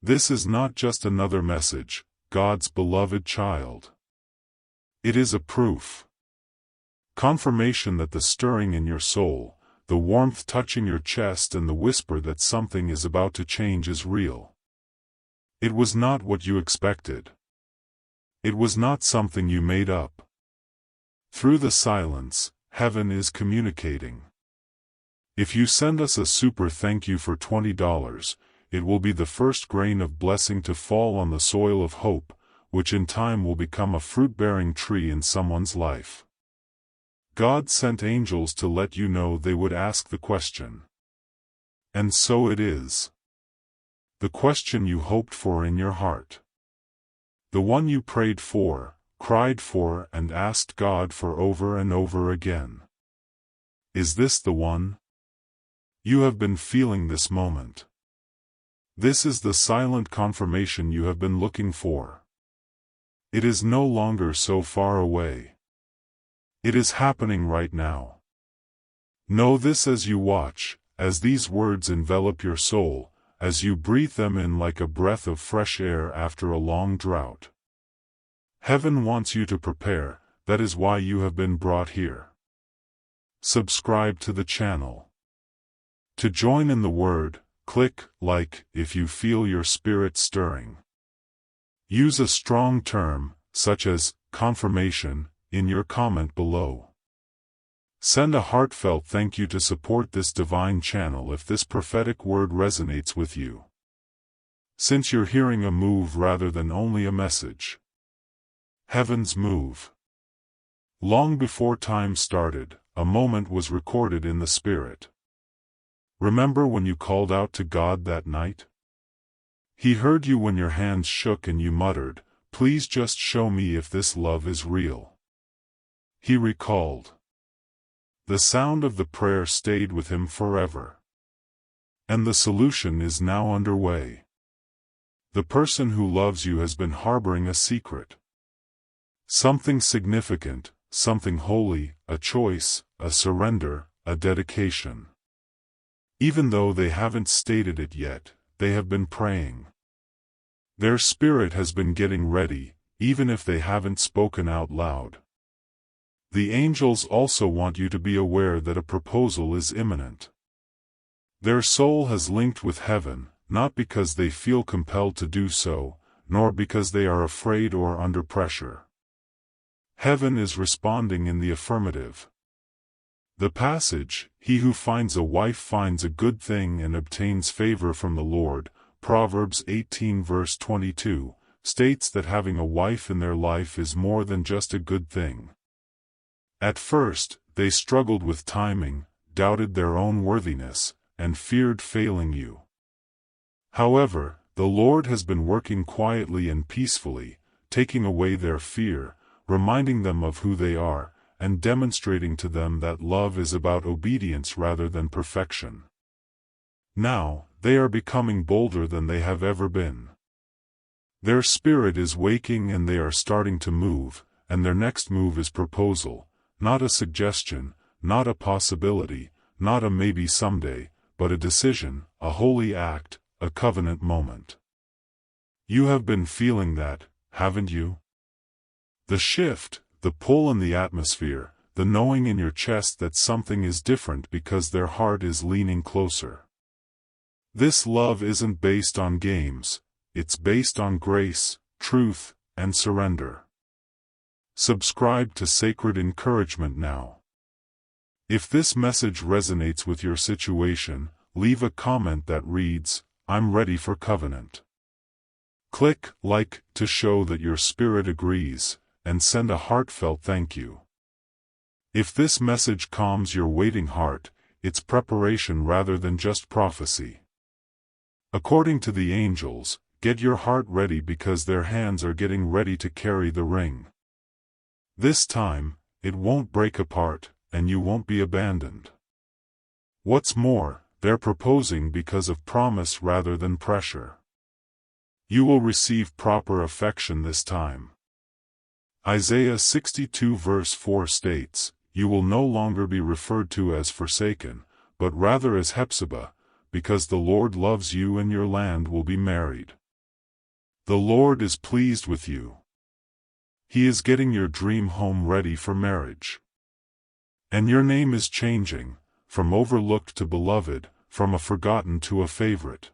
This is not just another message, God's beloved child. It is a proof. Confirmation that the stirring in your soul, the warmth touching your chest and the whisper that something is about to change is real. It was not what you expected. It was not something you made up. Through the silence, heaven is communicating. If you send us a super thank you for $20, it will be the first grain of blessing to fall on the soil of hope, which in time will become a fruit-bearing tree in someone's life. God sent angels to let you know they would ask the question. And so it is. The question you hoped for in your heart. The one you prayed for, cried for, and asked God for over and over again. Is this the one? You have been feeling this moment. This is the silent confirmation you have been looking for. It is no longer so far away. It is happening right now. Know this as you watch, as these words envelop your soul, as you breathe them in like a breath of fresh air after a long drought. Heaven wants you to prepare, that is why you have been brought here. Subscribe to the channel. To join in the word, click like if you feel your spirit stirring. Use a strong term, such as confirmation, in your comment below. Send a heartfelt thank you to support this divine channel if this prophetic word resonates with you. Since you're hearing a move rather than only a message. Heaven's move. Long before time started, a moment was recorded in the spirit. Remember when you called out to God that night? He heard you when your hands shook and you muttered, "Please just show me if this love is real." He recalled. The sound of the prayer stayed with him forever. And the solution is now underway. The person who loves you has been harboring a secret. Something significant, something holy, a choice, a surrender, a dedication. Even though they haven't stated it yet, they have been praying. Their spirit has been getting ready, even if they haven't spoken out loud. The angels also want you to be aware that a proposal is imminent. Their soul has linked with heaven, not because they feel compelled to do so, nor because they are afraid or under pressure. Heaven is responding in the affirmative. The passage, "He who finds a wife finds a good thing and obtains favor from the Lord," Proverbs 18 verse 22, states that having a wife in their life is more than just a good thing. At first, they struggled with timing, doubted their own worthiness, and feared failing you. However, the Lord has been working quietly and peacefully, taking away their fear, reminding them of who they are, and demonstrating to them that love is about obedience rather than perfection. Now, they are becoming bolder than they have ever been. Their spirit is waking and they are starting to move, and their next move is proposal, not a suggestion, not a possibility, not a maybe someday, but a decision, a holy act, a covenant moment. You have been feeling that, haven't you? The shift, the pull in the atmosphere, the knowing in your chest that something is different because their heart is leaning closer. This love isn't based on games, it's based on grace, truth, and surrender. Subscribe to Sacred Encouragement now. If this message resonates with your situation, leave a comment that reads, "I'm ready for covenant." Click like to show that your spirit agrees, and send a heartfelt thank you. If this message calms your waiting heart, it's preparation rather than just prophecy. According to the angels, get your heart ready because their hands are getting ready to carry the ring. This time, it won't break apart, and you won't be abandoned. What's more, they're proposing because of promise rather than pressure. You will receive proper affection this time. Isaiah 62 verse 4 states, "You will no longer be referred to as forsaken, but rather as Hephzibah, because the Lord loves you and your land will be married." The Lord is pleased with you. He is getting your dream home ready for marriage. And your name is changing, from overlooked to beloved, from a forgotten to a favorite.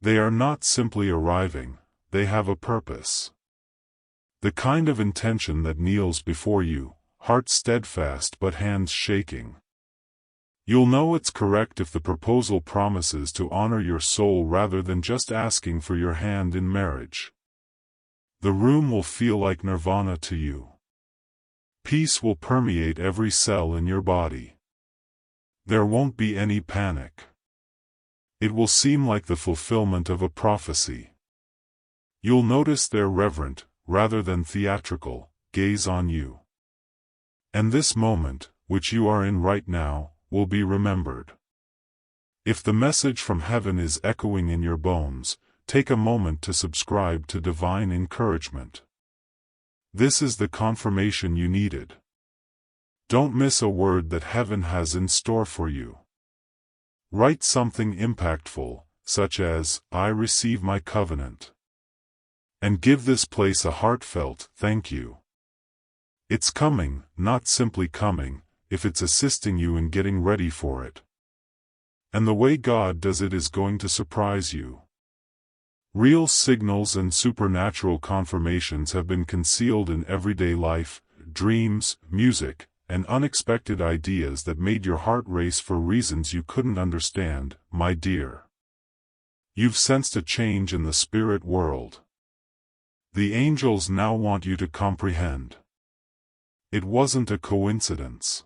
They are not simply arriving, they have a purpose. The kind of intention that kneels before you, heart steadfast but hands shaking. You'll know it's correct if the proposal promises to honor your soul rather than just asking for your hand in marriage. The room will feel like nirvana to you. Peace will permeate every cell in your body. There won't be any panic. It will seem like the fulfillment of a prophecy. You'll notice their reverent, rather than theatrical, gaze on you. And this moment, which you are in right now, will be remembered. If the message from heaven is echoing in your bones, take a moment to subscribe to divine encouragement. This is the confirmation you needed. Don't miss a word that heaven has in store for you. Write something impactful, such as, "I receive my covenant." And give this place a heartfelt thank you. It's coming, not simply coming, if it's assisting you in getting ready for it. And the way God does it is going to surprise you. Real signals and supernatural confirmations have been concealed in everyday life, dreams, music, and unexpected ideas that made your heart race for reasons you couldn't understand, my dear. You've sensed a change in the spirit world. The angels now want you to comprehend. It wasn't a coincidence.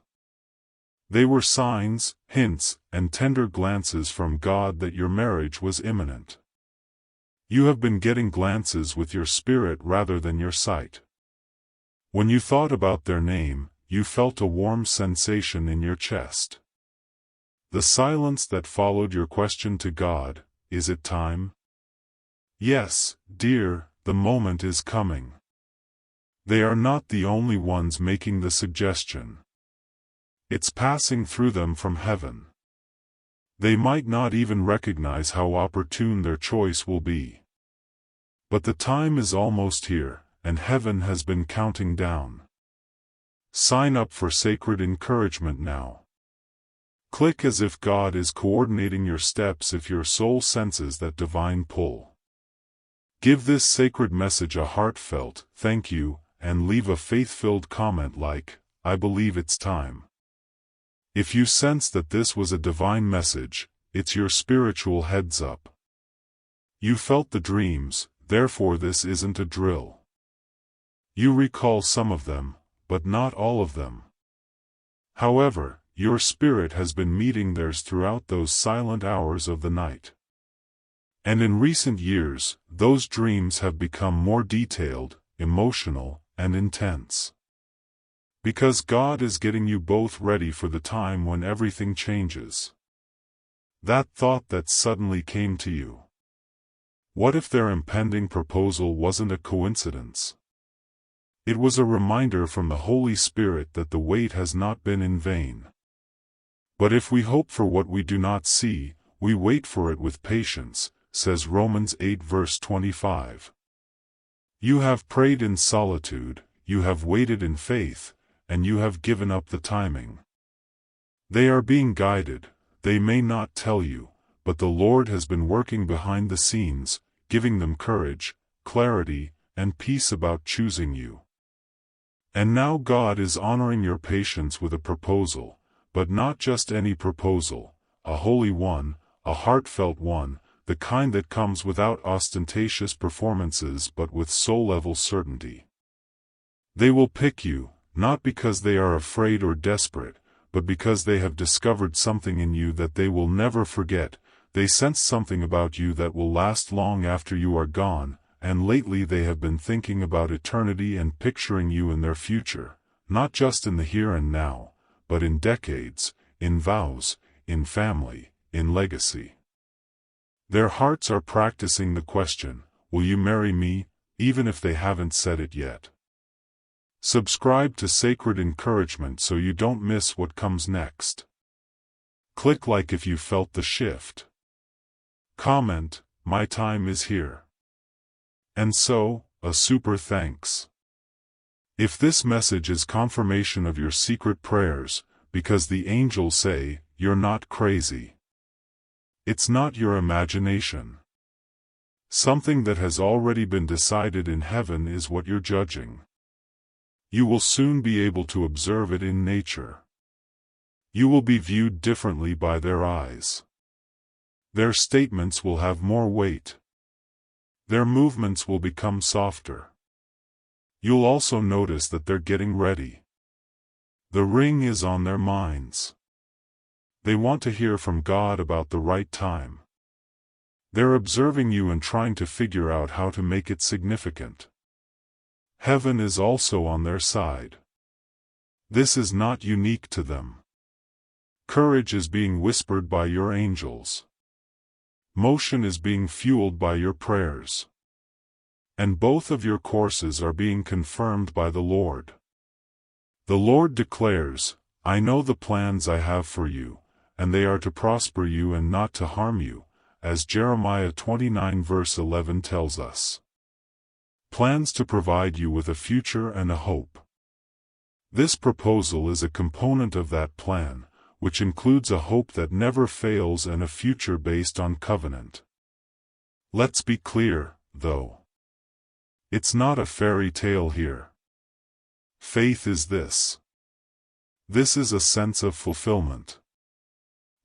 They were signs, hints, and tender glances from God that your marriage was imminent. You have been getting glances with your spirit rather than your sight. When you thought about their name, you felt a warm sensation in your chest. The silence that followed your question to God, "Is it time?" Yes, dear, the moment is coming. They are not the only ones making the suggestion. It's passing through them from heaven. They might not even recognize how opportune their choice will be. But the time is almost here, and heaven has been counting down. Sign up for sacred encouragement now. Click as if God is coordinating your steps if your soul senses that divine pull. Give this sacred message a heartfelt thank you, and leave a faith-filled comment like, "I believe it's time." If you sense that this was a divine message, it's your spiritual heads up. You felt the dreams, therefore this isn't a drill. You recall some of them, but not all of them. However, your spirit has been meeting theirs throughout those silent hours of the night. And in recent years, those dreams have become more detailed, emotional, and intense. Because God is getting you both ready for the time when everything changes. That thought that suddenly came to you. What if their impending proposal wasn't a coincidence? It was a reminder from the Holy Spirit that the wait has not been in vain. But if we hope for what we do not see, we wait for it with patience, says Romans 8 verse 25. You have prayed in solitude, you have waited in faith, and you have given up the timing. They are being guided, they may not tell you, but the Lord has been working behind the scenes, giving them courage, clarity, and peace about choosing you. And now God is honoring your patience with a proposal, but not just any proposal, a holy one, a heartfelt one, the kind that comes without ostentatious performances but with soul-level certainty. They will pick you, not because they are afraid or desperate, but because they have discovered something in you that they will never forget. They sense something about you that will last long after you are gone, and lately they have been thinking about eternity and picturing you in their future, not just in the here and now, but in decades, in vows, in family, in legacy. Their hearts are practicing the question, "Will you marry me?" even if they haven't said it yet. Subscribe to Sacred Encouragement so you don't miss what comes next. Click like if you felt the shift. Comment, "My time is here." And so, a super thanks. If this message is confirmation of your secret prayers, because the angels say, you're not crazy. It's not your imagination. Something that has already been decided in heaven is what you're judging. You will soon be able to observe it in nature. You will be viewed differently by their eyes. Their statements will have more weight. Their movements will become softer. You'll also notice that they're getting ready. The ring is on their minds. They want to hear from God about the right time. They're observing you and trying to figure out how to make it significant. Heaven is also on their side. This is not unique to them. Courage is being whispered by your angels. Motion is being fueled by your prayers. And both of your courses are being confirmed by the Lord. The Lord declares, I know the plans I have for you, and they are to prosper you and not to harm you, as Jeremiah 29 verse 11 tells us. Plans to provide you with a future and a hope. This proposal is a component of that plan, which includes a hope that never fails and a future based on covenant. Let's be clear, though. It's not a fairy tale here. Faith is this. This is a sense of fulfillment.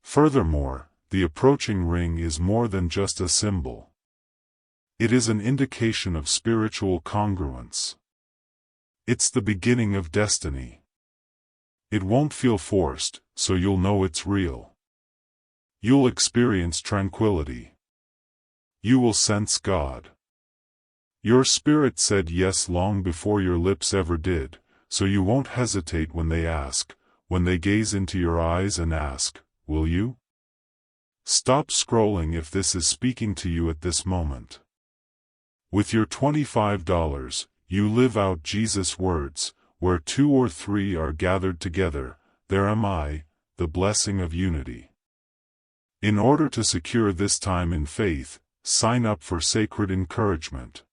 Furthermore, the approaching ring is more than just a symbol. It is an indication of spiritual congruence. It's the beginning of destiny. It won't feel forced, so you'll know it's real. You'll experience tranquility. You will sense God. Your spirit said yes long before your lips ever did, so you won't hesitate when they ask, when they gaze into your eyes and ask, will you? Stop scrolling if this is speaking to you at this moment. With your $25, you live out Jesus' words, where 2 or 3 are gathered together, there am I, the blessing of unity. In order to secure this time in faith, sign up for sacred encouragement.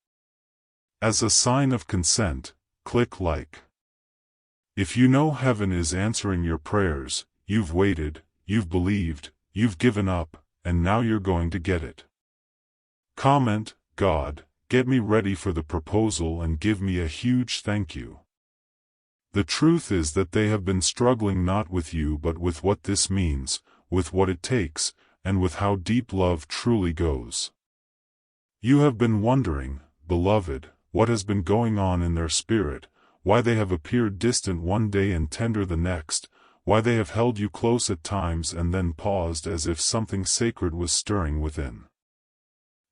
As a sign of consent, click like. If you know heaven is answering your prayers, you've waited, you've believed, you've given up, and now you're going to get it. Comment, God, get me ready for the proposal and give me a huge thank you. The truth is that they have been struggling not with you but with what this means, with what it takes, and with how deep love truly goes. You have been wondering, beloved, what has been going on in their spirit, why they have appeared distant one day and tender the next, why they have held you close at times and then paused as if something sacred was stirring within.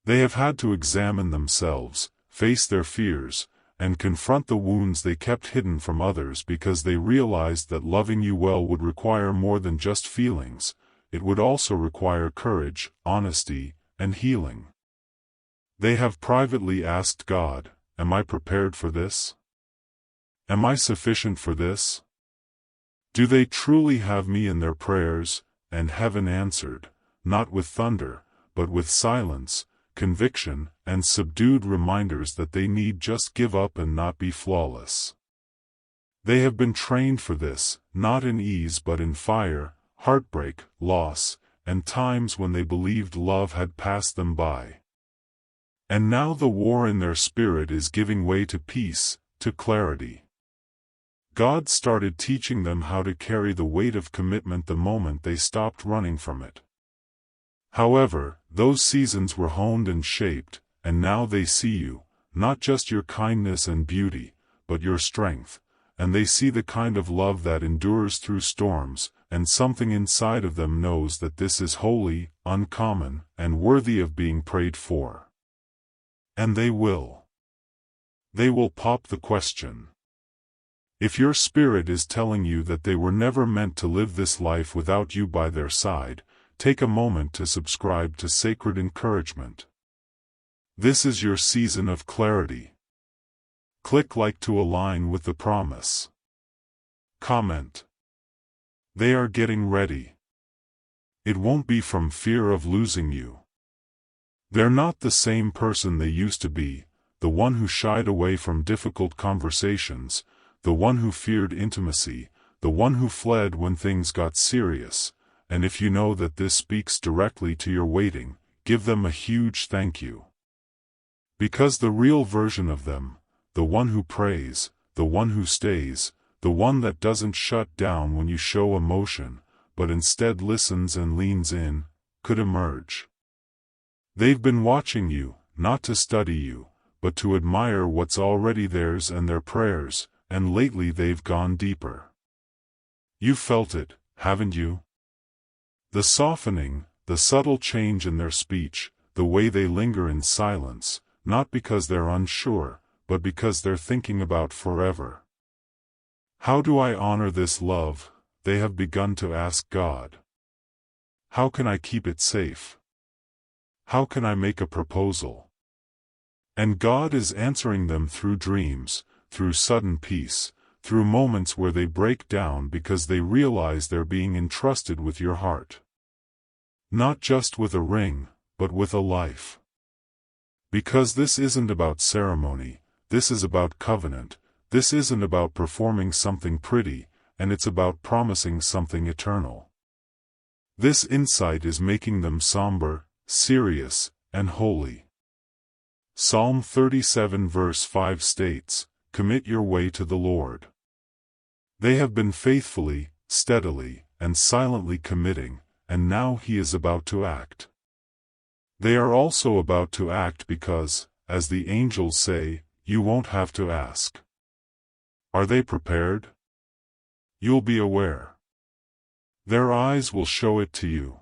They have had to examine themselves, face their fears, and confront the wounds they kept hidden from others because they realized that loving you well would require more than just feelings, it would also require courage, honesty, and healing. They have privately asked God, am I prepared for this? Am I sufficient for this? Do they truly have me in their prayers? And heaven answered, not with thunder, but with silence, conviction, and subdued reminders that they need just give up and not be flawless. They have been trained for this, not in ease but in fire, heartbreak, loss, and times when they believed love had passed them by. And now the war in their spirit is giving way to peace, to clarity. God started teaching them how to carry the weight of commitment the moment they stopped running from it. However, those seasons were honed and shaped, and now they see you, not just your kindness and beauty, but your strength, and they see the kind of love that endures through storms, and something inside of them knows that this is holy, uncommon, and worthy of being prayed for. And they will. They will pop the question. If your spirit is telling you that they were never meant to live this life without you by their side, take a moment to subscribe to Sacred Encouragement. This is your season of clarity. Click like to align with the promise. Comment. They are getting ready. It won't be from fear of losing you. They're not the same person they used to be, the one who shied away from difficult conversations, the one who feared intimacy, the one who fled when things got serious, and if you know that this speaks directly to your waiting, give them a huge thank you. Because the real version of them, the one who prays, the one who stays, the one that doesn't shut down when you show emotion, but instead listens and leans in, could emerge. They've been watching you, not to study you, but to admire what's already theirs and their prayers, and lately they've gone deeper. You've felt it, haven't you? The softening, the subtle change in their speech, the way they linger in silence, not because they're unsure, but because they're thinking about forever. How do I honor this love? They have begun to ask God. How can I keep it safe? How can I make a proposal? And God is answering them through dreams, through sudden peace, through moments where they break down because they realize they're being entrusted with your heart. Not just with a ring, but with a life. Because this isn't about ceremony, this is about covenant, this isn't about performing something pretty, and it's about promising something eternal. This insight is making them somber, serious, and holy. Psalm 37 verse 5 states, "Commit your way to the Lord." They have been faithfully, steadily, and silently committing, and now He is about to act. They are also about to act because, as the angels say, you won't have to ask. Are they prepared? You'll be aware. Their eyes will show it to you.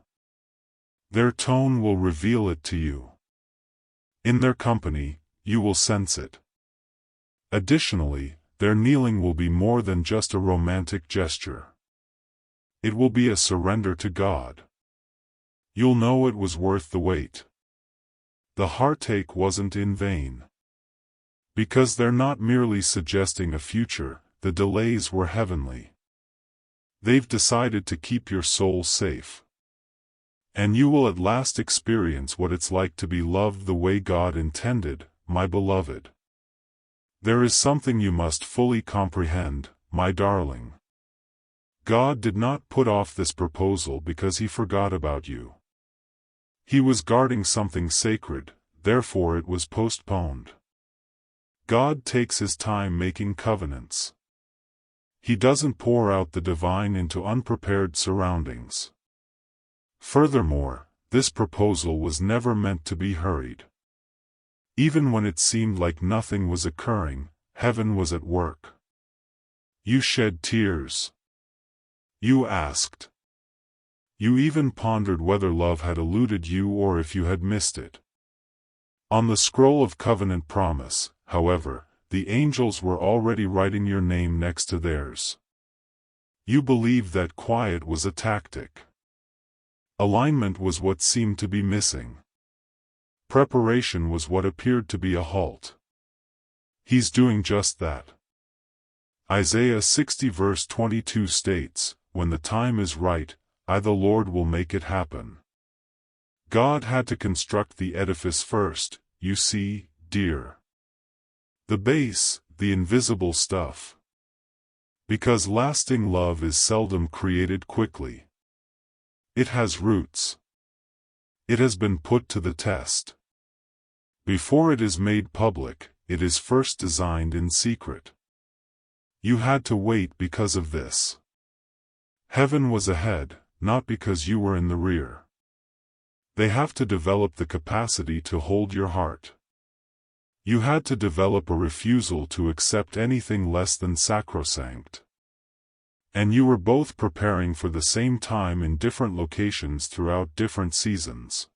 Their tone will reveal it to you. In their company, you will sense it. Additionally, their kneeling will be more than just a romantic gesture. It will be a surrender to God. You'll know it was worth the wait. The heartache wasn't in vain. Because they're not merely suggesting a future, the delays were heavenly. They've decided to keep your soul safe. And you will at last experience what it's like to be loved the way God intended, my beloved. There is something you must fully comprehend, my darling. God did not put off this proposal because He forgot about you. He was guarding something sacred, therefore it was postponed. God takes His time making covenants. He doesn't pour out the divine into unprepared surroundings. Furthermore, this proposal was never meant to be hurried. Even when it seemed like nothing was occurring, heaven was at work. You shed tears. You asked. You even pondered whether love had eluded you or if you had missed it. On the scroll of covenant promise, however, the angels were already writing your name next to theirs. You believed that quiet was a tactic. Alignment was what seemed to be missing. Preparation was what appeared to be a halt. He's doing just that. Isaiah 60 verse 22 states, "When the time is right, I the Lord will make it happen." God had to construct the edifice first, you see, dear. The base, the invisible stuff. Because lasting love is seldom created quickly. It has roots. It has been put to the test. Before it is made public, it is first designed in secret. You had to wait because of this. Heaven was ahead, not because you were in the rear. They have to develop the capacity to hold your heart. You had to develop a refusal to accept anything less than sacrosanct. And you were both preparing for the same time in different locations throughout different seasons.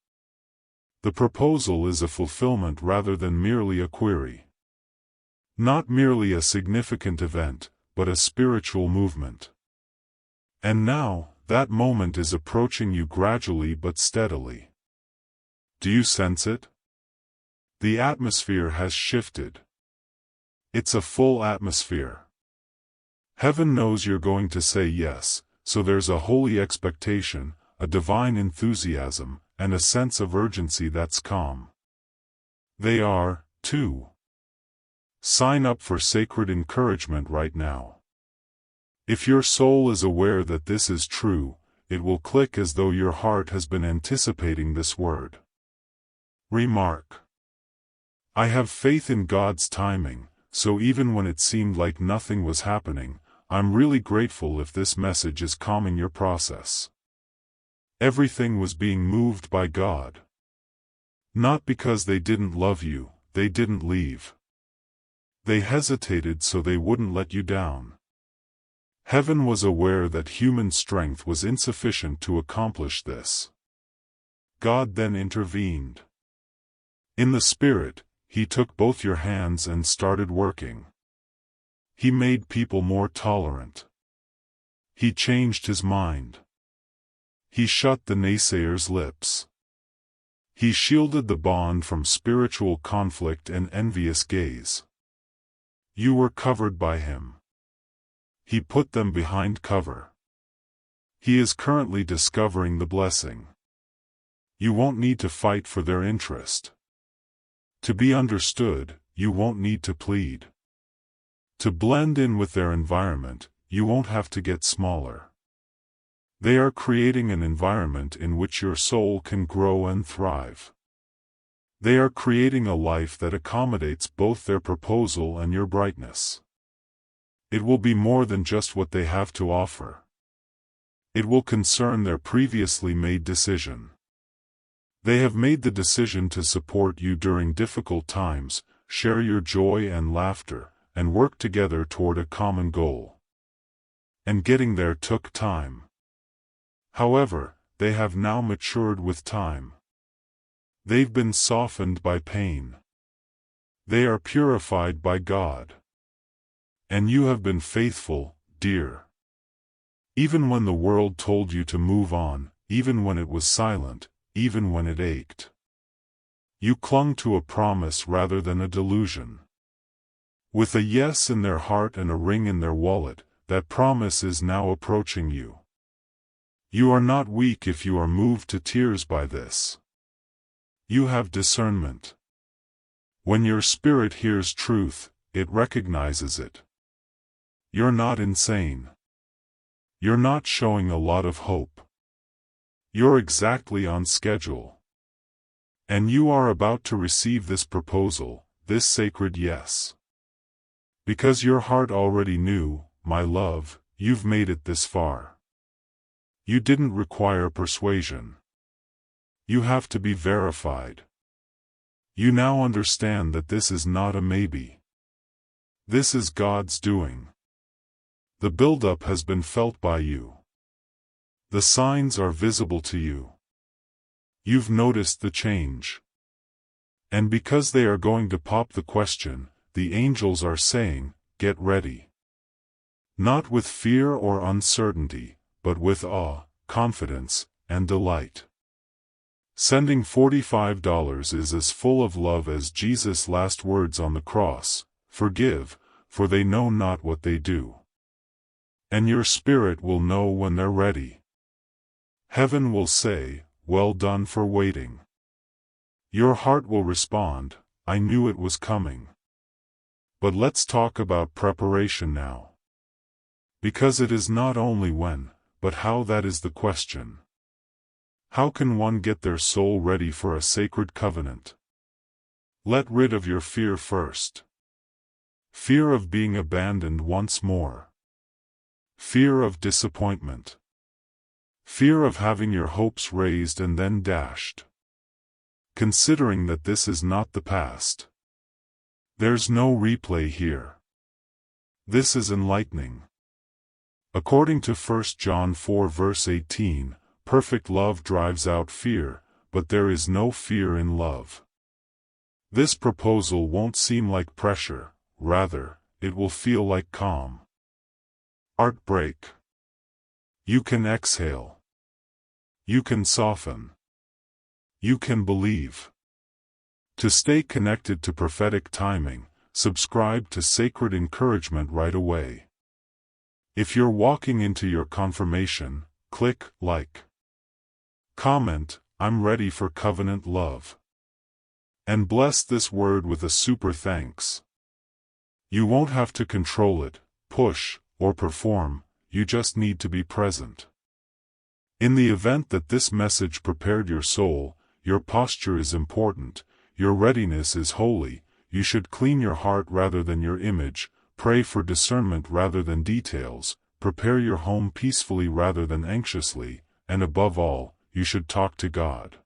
The proposal is a fulfillment rather than merely a query. Not merely a significant event, but a spiritual movement. And now, that moment is approaching you gradually but steadily. Do you sense it? The atmosphere has shifted. It's a full atmosphere. Heaven knows you're going to say yes, so there's a holy expectation, a divine enthusiasm, and a sense of urgency that's calm. They are, too. Sign up for sacred encouragement right now. If your soul is aware that this is true, it will click as though your heart has been anticipating this word. Remark: I have faith in God's timing, so even when it seemed like nothing was happening, I'm really grateful if this message is calming your process. Everything was being moved by God. Not because they didn't love you, they didn't leave. They hesitated so they wouldn't let you down. Heaven was aware that human strength was insufficient to accomplish this. God then intervened. In the Spirit, He took both your hands and started working. He made people more tolerant. He changed His mind. He shut the naysayers' lips. He shielded the bond from spiritual conflict and envious gaze. You were covered by Him. He put them behind cover. He is currently discovering the blessing. You won't need to fight for their interest. To be understood, you won't need to plead. To blend in with their environment, you won't have to get smaller. They are creating an environment in which your soul can grow and thrive. They are creating a life that accommodates both their proposal and your brightness. It will be more than just what they have to offer. It will concern their previously made decision. They have made the decision to support you during difficult times, share your joy and laughter, and work together toward a common goal. And getting there took time. However, they have now matured with time. They've been softened by pain. They are purified by God. And you have been faithful, dear. Even when the world told you to move on, even when it was silent, even when it ached. You clung to a promise rather than a delusion. With a yes in their heart and a ring in their wallet, that promise is now approaching you. You are not weak if you are moved to tears by this. You have discernment. When your spirit hears truth, it recognizes it. You're not insane. You're not showing a lot of hope. You're exactly on schedule. And you are about to receive this proposal, this sacred yes. Because your heart already knew, my love, you've made it this far. You didn't require persuasion. You have to be verified. You now understand that this is not a maybe. This is God's doing. The buildup has been felt by you. The signs are visible to you. You've noticed the change. And because they are going to pop the question, the angels are saying, get ready. Not with fear or uncertainty, but with awe, confidence, and delight. Sending $45 is as full of love as Jesus' last words on the cross, forgive, for they know not what they do. And your spirit will know when they're ready. Heaven will say, well done for waiting. Your heart will respond, I knew it was coming. But let's talk about preparation now. Because it is not only when, but how that is the question. How can one get their soul ready for a sacred covenant? Let rid of your fear first. Fear of being abandoned once more. Fear of disappointment. Fear of having your hopes raised and then dashed. Considering that this is not the past. There's no replay here. This is enlightening. According to 1 John 4 verse 18, perfect love drives out fear, but there is no fear in love. This proposal won't seem like pressure, rather, it will feel like calm. Heartbreak. You can exhale. You can soften. You can believe. To stay connected to prophetic timing, subscribe to Sacred Encouragement right away. If you're walking into your confirmation, click like. Comment, I'm ready for covenant love. And bless this word with a super thanks. You won't have to control it, push, or perform, you just need to be present. In the event that this message prepared your soul, your posture is important, your readiness is holy, you should clean your heart rather than your image, pray for discernment rather than details, prepare your home peacefully rather than anxiously, and above all, you should talk to God.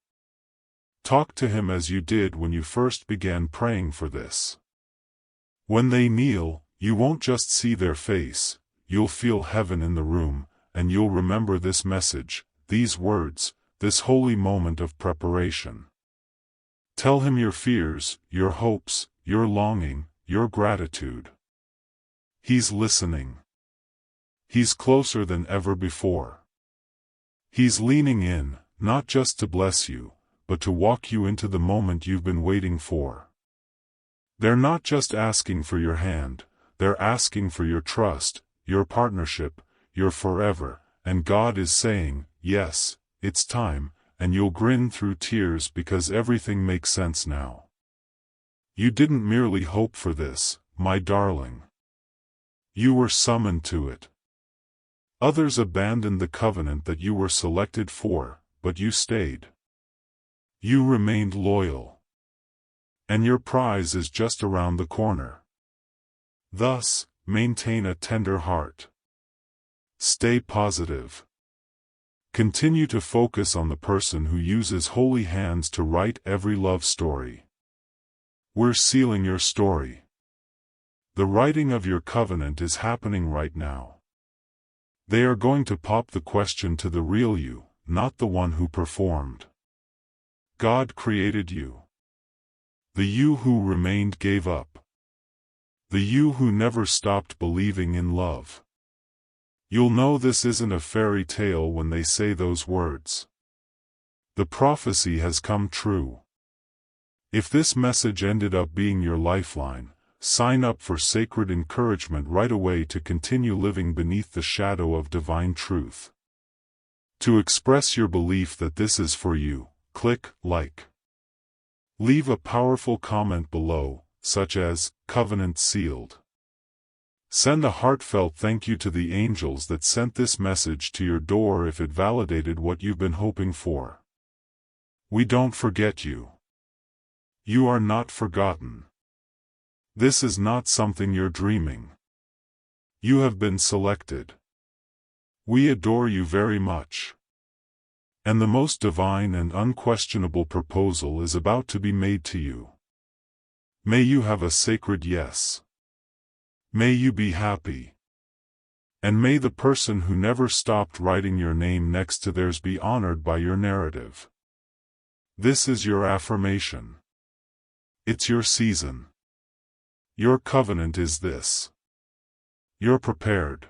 Talk to Him as you did when you first began praying for this. When they kneel, you won't just see their face, you'll feel heaven in the room, and you'll remember this message, these words, this holy moment of preparation. Tell Him your fears, your hopes, your longing, your gratitude. He's listening. He's closer than ever before. He's leaning in, not just to bless you, but to walk you into the moment you've been waiting for. They're not just asking for your hand, they're asking for your trust, your partnership, your forever, and God is saying, yes, it's time, and you'll grin through tears because everything makes sense now. You didn't merely hope for this, my darling. You were summoned to it. Others abandoned the covenant that you were selected for, but you stayed. You remained loyal. And your prize is just around the corner. Thus, maintain a tender heart. Stay positive. Continue to focus on the person who uses holy hands to write every love story. We're sealing your story. The writing of your covenant is happening right now. They are going to pop the question to the real you, not the one who performed. God created you. The you who remained gave up. The you who never stopped believing in love. You'll know this isn't a fairy tale when they say those words. The prophecy has come true. If this message ended up being your lifeline, sign up for sacred encouragement right away to continue living beneath the shadow of divine truth. To express your belief that this is for you, click like. Leave a powerful comment below, such as, "Covenant sealed." Send a heartfelt thank you to the angels that sent this message to your door if it validated what you've been hoping for. We don't forget you. You are not forgotten. This is not something you're dreaming. You have been selected. We adore you very much. And the most divine and unquestionable proposal is about to be made to you. May you have a sacred yes. May you be happy. And may the person who never stopped writing your name next to theirs be honored by your narrative. This is your affirmation. It's your season. Your covenant is this. You're prepared.